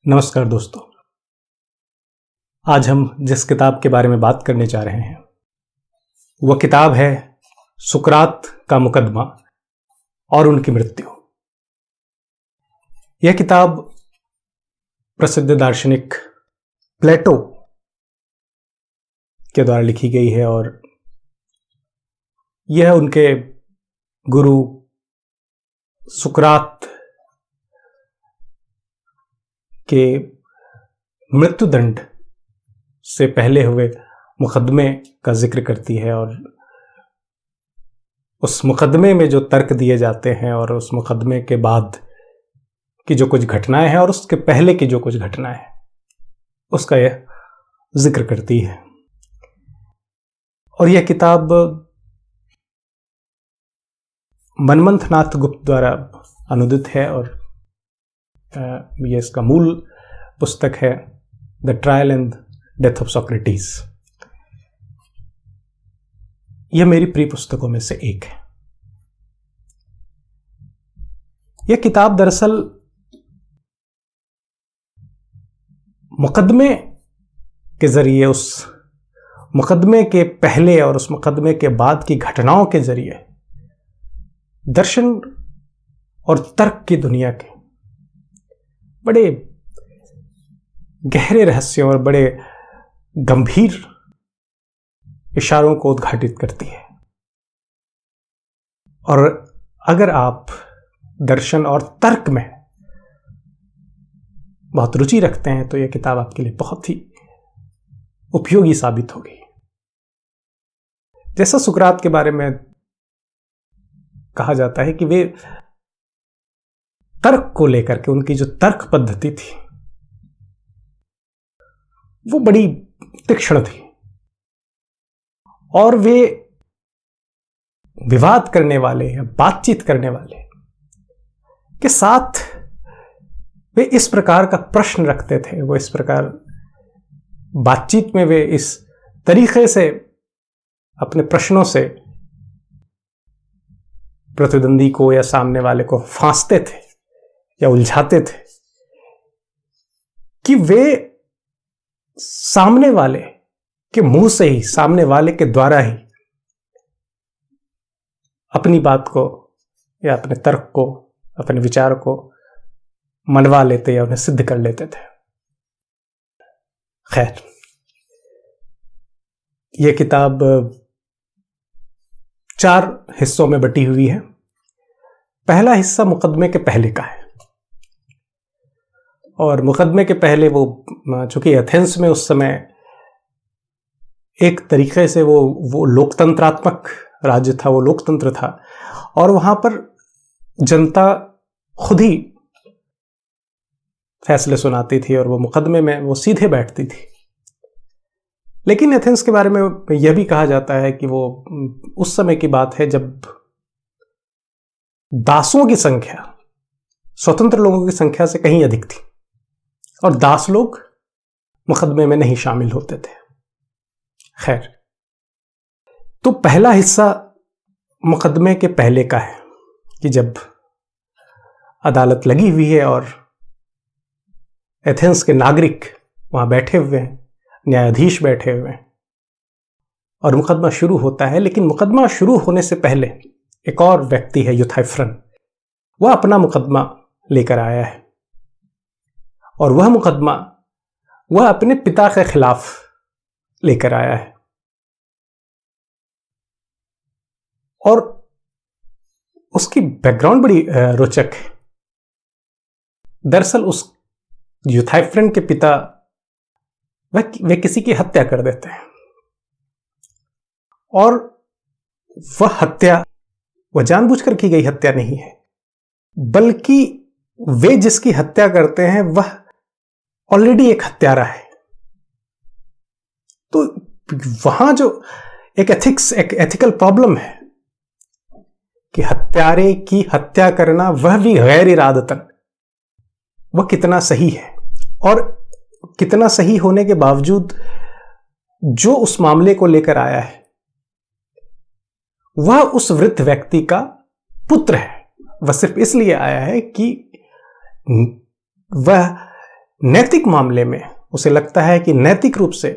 नमस्कार दोस्तों। आज हम जिस किताब के बारे में बात करने जा रहे हैं वह किताब है सुकरात का मुकदमा और उनकी मृत्यु। यह किताब प्रसिद्ध दार्शनिक प्लेटो के द्वारा लिखी गई है और यह उनके गुरु सुकरात के मृत्युदंड से पहले हुए मुकदमे का जिक्र करती है और उस मुकदमे में जो तर्क दिए जाते हैं और उस मुकदमे के बाद की जो कुछ घटनाएं हैं और उसके पहले की जो कुछ घटनाएं हैं उसका यह जिक्र करती है। और यह किताब मनमंथ नाथ गुप्त द्वारा अनुदित है और यह इसका मूल पुस्तक है the trial and death of Socrates. यह मेरी प्रिय पुस्तकों में से एक है। यह किताब दरअसल मुकदमे के जरिए उस मुकदमे के पहले और उस मुकदमे के बाद की घटनाओं के जरिए दर्शन और तर्क की दुनिया के बड़े गहरे रहस्यों और बड़े गंभीर इशारों को उद्घाटित करती है। और अगर आप दर्शन और तर्क में बहुत रुचि रखते हैं तो यह किताब आपके लिए बहुत ही उपयोगी साबित होगी। जैसा सुकरात के बारे में कहा जाता है कि वे तर्क को लेकर के उनकी जो तर्क पद्धति थी वो बड़ी तीक्ष्ण थी और वे विवाद करने वाले या बातचीत करने वाले के साथ वे इस प्रकार का प्रश्न रखते थे, वो इस प्रकार बातचीत में वे इस तरीके से अपने प्रश्नों से प्रतिद्वंदी को या सामने वाले को फांसते थे या उलझाते थे कि वे सामने वाले के मुंह से ही, सामने वाले के द्वारा ही अपनी बात को या अपने तर्क को, अपने विचार को मनवा लेते या उन्हें सिद्ध कर लेते थे। खैर, यह किताब 4 हिस्सों में बटी हुई है। पहला हिस्सा मुकदमे के पहले का है और मुकदमे के पहले वो चूंकि एथेंस में उस समय एक तरीके से वो लोकतंत्रात्मक राज्य था, वो लोकतंत्र था और वहां पर जनता खुद ही फैसले सुनाती थी और वो मुकदमे में वो सीधे बैठती थी। लेकिन एथेंस के बारे में यह भी कहा जाता है कि वो उस समय की बात है जब दासों की संख्या स्वतंत्र लोगों की संख्या से कहीं अधिक थी और दास लोग मुकदमे में नहीं शामिल होते थे। खैर, तो पहला हिस्सा मुकदमे के पहले का है कि जब अदालत लगी हुई है और एथेंस के नागरिक वहां बैठे हुए हैं, न्यायाधीश बैठे हुए हैं और मुकदमा शुरू होता है। लेकिन मुकदमा शुरू होने से पहले एक और व्यक्ति है, यूथाइफ्रन, वह अपना मुकदमा लेकर आया है और वह मुकदमा वह अपने पिता के खिलाफ लेकर आया है। और उसकी बैकग्राउंड बड़ी रोचक है। दरअसल उस यूथाइफ्रन के पिता वे किसी की हत्या कर देते हैं और वह हत्या वह जानबूझकर की गई हत्या नहीं है, बल्कि वे जिसकी हत्या करते हैं वह ऑलरेडी एक हत्यारा है। तो वहां जो एक एथिकल प्रॉब्लम है कि हत्यारे की हत्या करना, वह भी गैर इरादतन, वह कितना सही है और कितना सही होने के बावजूद जो उस मामले को लेकर आया है वह उस वृद्ध व्यक्ति का पुत्र है। वह सिर्फ इसलिए आया है कि वह नैतिक मामले में उसे लगता है कि नैतिक रूप से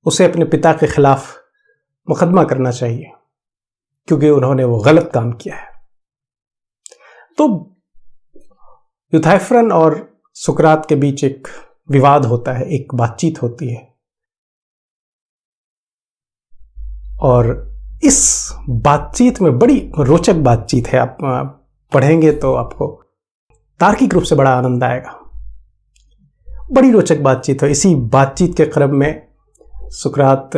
उसे अपने पिता के खिलाफ मुकदमा करना चाहिए क्योंकि उन्होंने वो गलत काम किया है। तो यूथाइफ्रन और सुकरात के बीच एक विवाद होता है, एक बातचीत होती है, और इस बातचीत में बड़ी रोचक बातचीत है। आप पढ़ेंगे तो आपको तार्किक रूप से बड़ा आनंद आएगा। बड़ी रोचक बातचीत है। इसी बातचीत के क्रम में सुकरात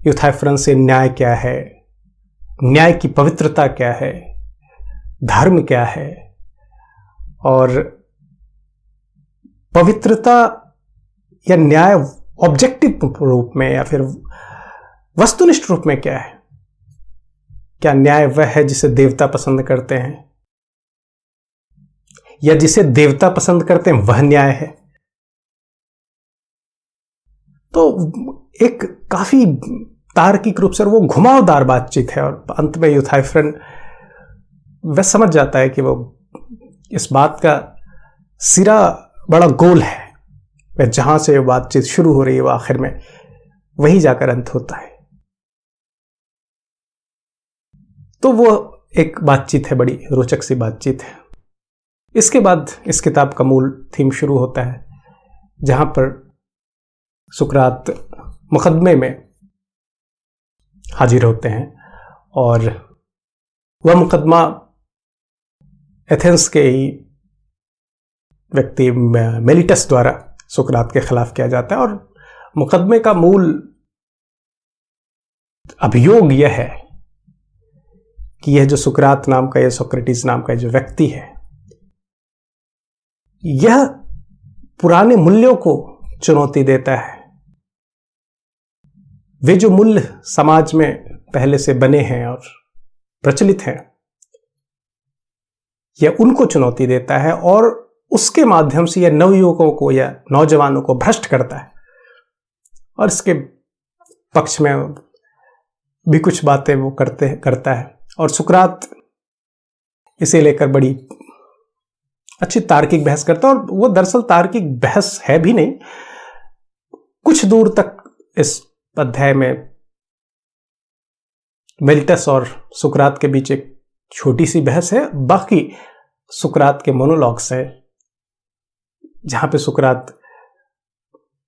यूथाइफ्रन से न्याय क्या है, न्याय की पवित्रता क्या है, धर्म क्या है, और पवित्रता या न्याय ऑब्जेक्टिव रूप में या फिर वस्तुनिष्ठ रूप में क्या है। क्या न्याय वह है जिसे देवता पसंद करते हैं, या जिसे देवता पसंद करते हैं वह न्याय है। तो एक काफी तार्किक रूप से वो घुमावदार बातचीत है, और अंत में यूथाइफ्रन वह समझ जाता है कि वो इस बात का सिरा बड़ा गोल है, वह जहां से बातचीत शुरू हो रही है वो आखिर में वहीं जाकर अंत होता है। तो वो एक बातचीत है, बड़ी रोचक सी बातचीत है। इसके बाद इस किताब का मूल थीम शुरू होता है, जहां पर सुकरात मुकदमे में हाजिर होते हैं, और वह मुकदमा एथेंस के ही व्यक्ति मेलिटस द्वारा सुकरात के खिलाफ किया जाता है। और मुकदमे का मूल अभियोग यह है कि यह जो सुकरात नाम का, यह सोक्रेटिस नाम का जो व्यक्ति है, यह पुराने मूल्यों को चुनौती देता है। वे जो मूल्य समाज में पहले से बने हैं और प्रचलित हैं, यह उनको चुनौती देता है, और उसके माध्यम से यह नवयुवकों को या नौजवानों को भ्रष्ट करता है। और इसके पक्ष में भी कुछ बातें वो करता है, और सुकरात इसे लेकर बड़ी अच्छी तार्किक बहस करता है। और वो दरअसल तार्किक बहस है भी नहीं, कुछ दूर तक इस अध्याय में मेलिटस और सुकरात के बीच एक छोटी सी बहस है। बाकी सुकरात के मोनोलॉग्स हैं, जहां पे सुकरात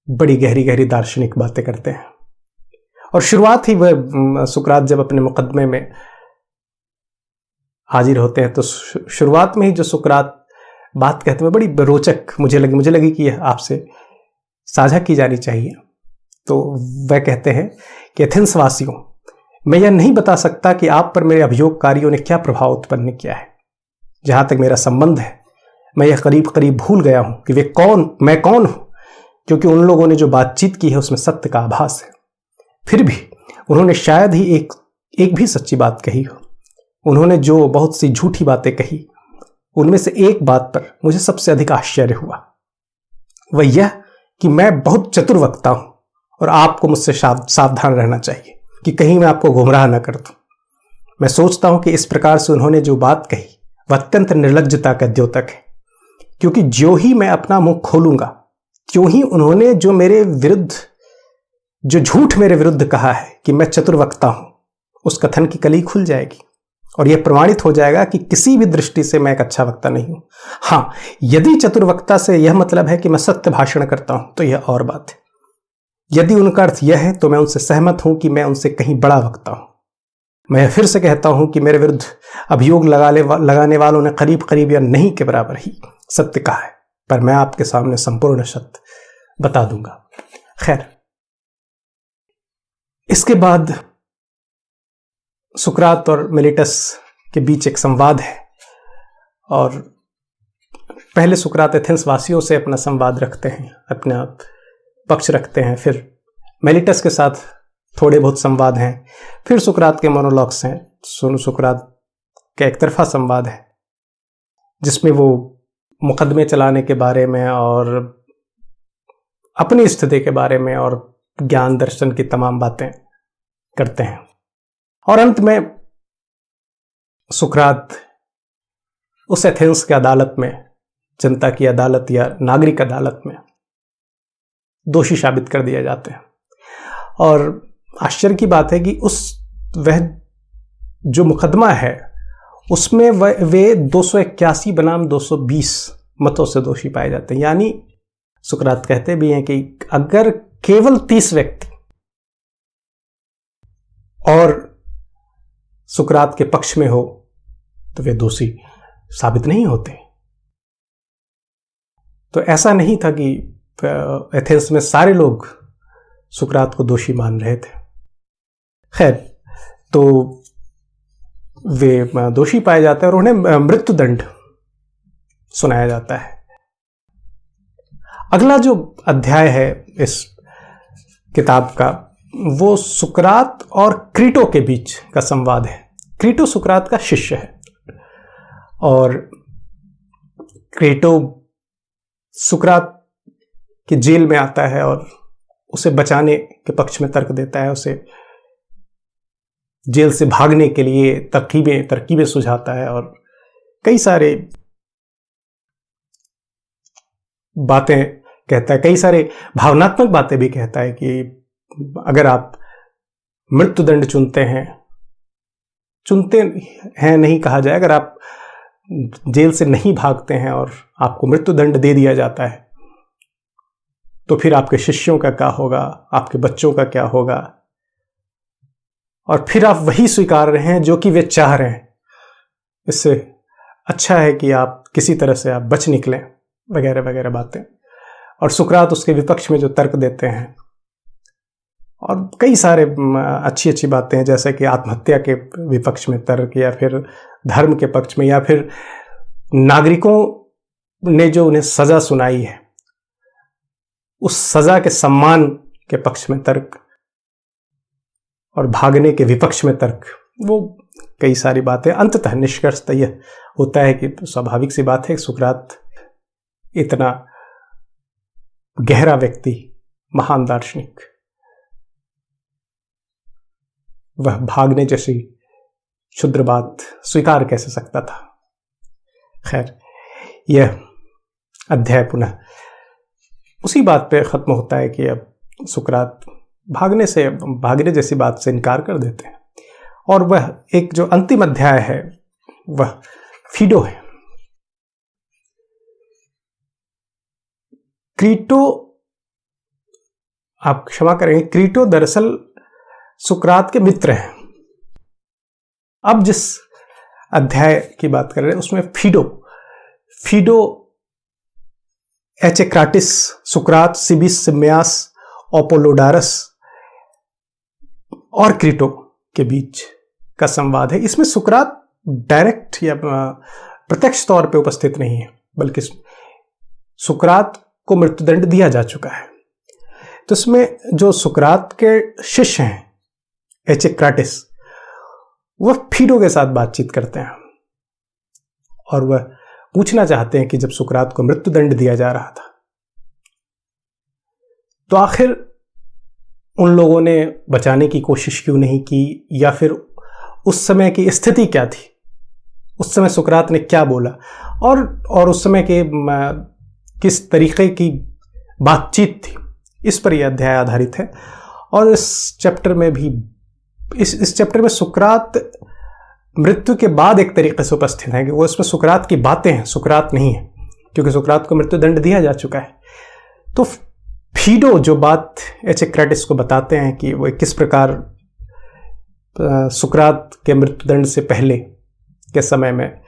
बड़ी गहरी गहरी दार्शनिक बातें करते हैं। और शुरुआत ही वह सुकरात जब अपने मुकदमे में हाजिर होते हैं, तो शुरुआत में ही जो सुकरात बात कहते हुए बड़ी रोचक मुझे लगी कि यह आपसे साझा की जानी चाहिए। तो वह कहते हैं कि एथेंस वासियों, मैं यह नहीं बता सकता कि आप पर मेरे अभियोगकारियों ने क्या प्रभाव उत्पन्न किया है। जहां तक मेरा संबंध है, मैं यह करीब करीब भूल गया हूं कि मैं कौन हूं, क्योंकि उन लोगों ने जो बातचीत की है उसमें सत्य का आभास है। फिर भी उन्होंने शायद ही एक भी सच्ची बात कही हो। उन्होंने जो बहुत सी झूठी बातें कही, उनमें से एक बात पर मुझे सबसे अधिक आश्चर्य हुआ, वह यह कि मैं बहुत चतुर वक्ता हूं और आपको मुझसे सावधान रहना चाहिए कि कहीं मैं आपको गुमराह न कर दूं। मैं सोचता हूं कि इस प्रकार से उन्होंने जो बात कही वह अत्यंत निर्लज्जता का द्योतक है, क्योंकि ज्यों ही मैं अपना मुंह खोलूंगा त्यों ही उन्होंने जो झूठ मेरे विरुद्ध कहा है कि मैं चतुर वक्ता हूं, उस कथन की कली खुल जाएगी और यह प्रमाणित हो जाएगा कि किसी भी दृष्टि से मैं एक अच्छा वक्ता नहीं हूं। हां, यदि चतुर वक्ता से यह मतलब है कि मैं सत्य भाषण करता हूं, तो यह और बात है। यदि उनका अर्थ यह है तो मैं उनसे सहमत हूं कि मैं उनसे कहीं बड़ा वक्ता हूं। मैं फिर से कहता हूं कि मेरे विरुद्ध अभियोग लगाने वालों ने करीब करीब या नहीं के बराबर ही सत्य कहा है, पर मैं आपके सामने संपूर्ण सत्य बता दूंगा। खैर, इसके बाद सुकरात और मेलिटस के बीच एक संवाद है, और पहले सुकरात एथेंस वासियों से अपना संवाद रखते हैं, अपना पक्ष रखते हैं। फिर मेलिटस के साथ थोड़े बहुत संवाद हैं। फिर सुकरात के मोनोलॉग्स हैं। सुकरात का एक तरफा संवाद है, जिसमें वो मुकदमे चलाने के बारे में और अपनी स्थिति के बारे में और ज्ञान दर्शन की तमाम बातें करते हैं। और अंत में सुकरात उस एथेंस की अदालत में जनता की अदालत या नागरिक अदालत में दोषी साबित कर दिए जाते हैं। और आश्चर्य की बात है कि वह जो मुकदमा है उसमें वे 281 बनाम 220 मतों से दोषी पाए जाते हैं। यानी सुकरात कहते भी हैं कि अगर केवल 30 व्यक्ति और सुकरात के पक्ष में हो तो वे दोषी साबित नहीं होते। तो ऐसा नहीं था कि एथेंस में सारे लोग सुकरात को दोषी मान रहे थे। खैर, तो वे दोषी पाए जाते हैं और उन्हें मृत्युदंड सुनाया जाता है। अगला जो अध्याय है इस किताब का वो सुकरात और क्रीटो के बीच का संवाद है। क्रीटो सुकरात का शिष्य है और क्रीटो सुकरात की जेल में आता है और उसे बचाने के पक्ष में तर्क देता है, उसे जेल से भागने के लिए तरकीबें सुझाता है और कई सारे बातें कहता है, कई सारे भावनात्मक बातें भी कहता है कि अगर आप मृत्युदंड चुनते हैं नहीं कहा जाए, अगर आप जेल से नहीं भागते हैं और आपको मृत्युदंड दे दिया जाता है तो फिर आपके शिष्यों का क्या होगा, आपके बच्चों का क्या होगा, और फिर आप वही स्वीकार रहे हैं जो कि वे चाह रहे हैं। इससे अच्छा है कि आप किसी तरह से आप बच निकलें, वगैरह वगैरह बातें। और सुकरात उसके विपक्ष में जो तर्क देते हैं और कई सारे अच्छी अच्छी बातें हैं, जैसे कि आत्महत्या के विपक्ष में तर्क, या फिर धर्म के पक्ष में, या फिर नागरिकों ने जो उन्हें सजा सुनाई है उस सजा के सम्मान के पक्ष में तर्क, और भागने के विपक्ष में तर्क। वो कई सारी बातें। अंततः निष्कर्षतः यह होता है कि स्वाभाविक सी बात है, सुकरात इतना गहरा व्यक्ति, महान दार्शनिक, वह भागने जैसी क्षुद्र बात स्वीकार कैसे सकता था। खैर, यह अध्याय पुनः उसी बात पे खत्म होता है कि अब सुकरात भागने जैसी बात से इनकार कर देते हैं। और वह एक जो अंतिम अध्याय है वह फीडो है। क्रीटो, आप क्षमा करेंगे, क्रीटो दरअसल सुकरात के मित्र हैं। अब जिस अध्याय की बात कर रहे हैं उसमें फीडो एचेक्राटिस, सुकरात, सिबिस, सिम्यास, ओपोलोडारस और क्रीटो के बीच का संवाद है। इसमें सुकरात डायरेक्ट या प्रत्यक्ष तौर पे उपस्थित नहीं है, बल्कि सुकरात को मृत्युदंड दिया जा चुका है। तो इसमें जो सुकरात के शिष्य हैं एचेक्राटिस, वह फीडो के साथ बातचीत करते हैं और वह पूछना चाहते हैं कि जब सुकरात को मृत्युदंड दिया जा रहा था तो आखिर उन लोगों ने बचाने की कोशिश क्यों नहीं की, या फिर उस समय की स्थिति क्या थी, उस समय सुकरात ने क्या बोला, और उस समय के किस तरीके की बातचीत थी। इस पर यह अध्याय आधारित है। और इस चैप्टर में भी इस चैप्टर में सुकरात मृत्यु के बाद एक तरीके से उपस्थित है कि वो इसमें सुकरात की बातें हैं, सुकरात नहीं है, क्योंकि सुकरात को मृत्युदंड दिया जा चुका है। तो फीडो जो बात एचेक्राटिस को बताते हैं कि वो किस प्रकार सुकरात के मृत्युदंड से पहले के समय में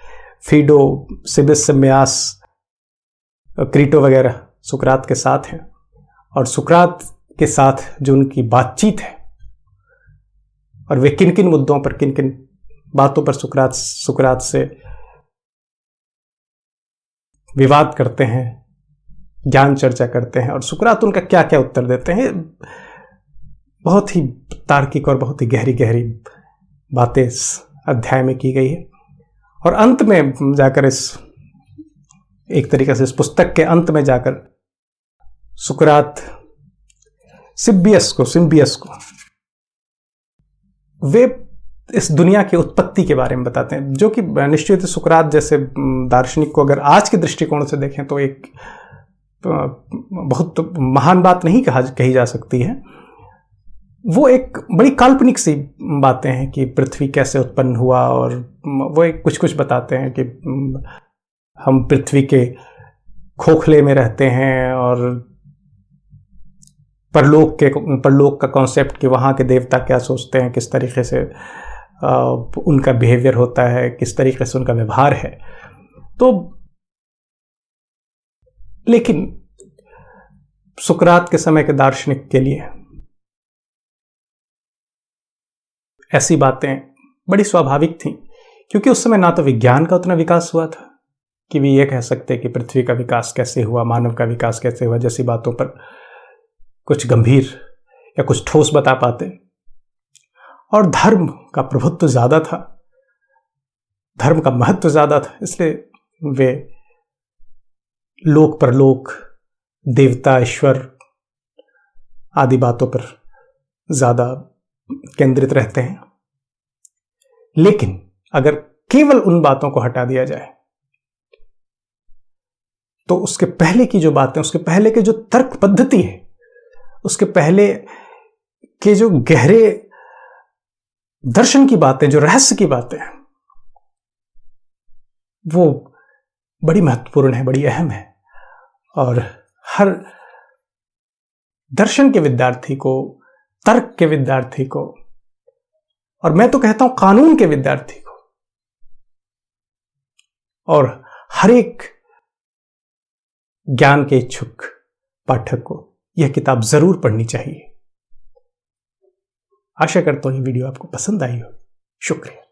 फीडो, सिबिस, सिम्यास, क्रीटो वगैरह सुकरात के साथ हैं, और सुकरात के साथ जो उनकी बातचीत है और वे किन किन मुद्दों पर, किन किन बातों पर सुकरात से विवाद करते हैं, ज्ञान चर्चा करते हैं, और सुकरात उनका क्या क्या उत्तर देते हैं। बहुत ही तार्किक और बहुत ही गहरी गहरी बातें इस अध्याय में की गई है। और अंत में जाकर एक तरीके से इस पुस्तक के अंत में जाकर सुकरात सिम्बियस को वे इस दुनिया की उत्पत्ति के बारे में बताते हैं, जो कि निश्चित सुकरात जैसे दार्शनिक को अगर आज के दृष्टिकोण से देखें तो एक बहुत महान बात नहीं कही जा सकती है। वो एक बड़ी काल्पनिक सी बातें हैं कि पृथ्वी कैसे उत्पन्न हुआ, और वो एक कुछ बताते हैं कि हम पृथ्वी के खोखले में रहते हैं, और परलोक का कॉन्सेप्ट कि वहाँ के देवता क्या सोचते हैं, किस तरीके से उनका बिहेवियर होता है, किस तरीके से उनका व्यवहार है। तो लेकिन सुकरात के समय के दार्शनिक के लिए ऐसी बातें बड़ी स्वाभाविक थीं, क्योंकि उस समय ना तो विज्ञान का उतना विकास हुआ था कि भी ये कह सकते कि पृथ्वी का विकास कैसे हुआ, मानव का विकास कैसे हुआ, जैसी बातों पर कुछ गंभीर या कुछ ठोस बता पाते। और धर्म का प्रभुत्व ज्यादा था, धर्म का महत्व ज्यादा था, इसलिए वे लोक परलोक, देवता, ईश्वर आदि बातों पर ज्यादा केंद्रित रहते हैं। लेकिन अगर केवल उन बातों को हटा दिया जाए तो उसके पहले की जो बातें, उसके पहले के जो तर्क पद्धति है, उसके पहले के जो गहरे दर्शन की बातें, जो रहस्य की बातें, वो बड़ी महत्वपूर्ण है, बड़ी अहम है। और हर दर्शन के विद्यार्थी को, तर्क के विद्यार्थी को, और मैं तो कहता हूं कानून के विद्यार्थी को, और हर एक ज्ञान के इच्छुक पाठक को यह किताब जरूर पढ़नी चाहिए। आशा करता हूं ये वीडियो आपको पसंद आई हो। शुक्रिया।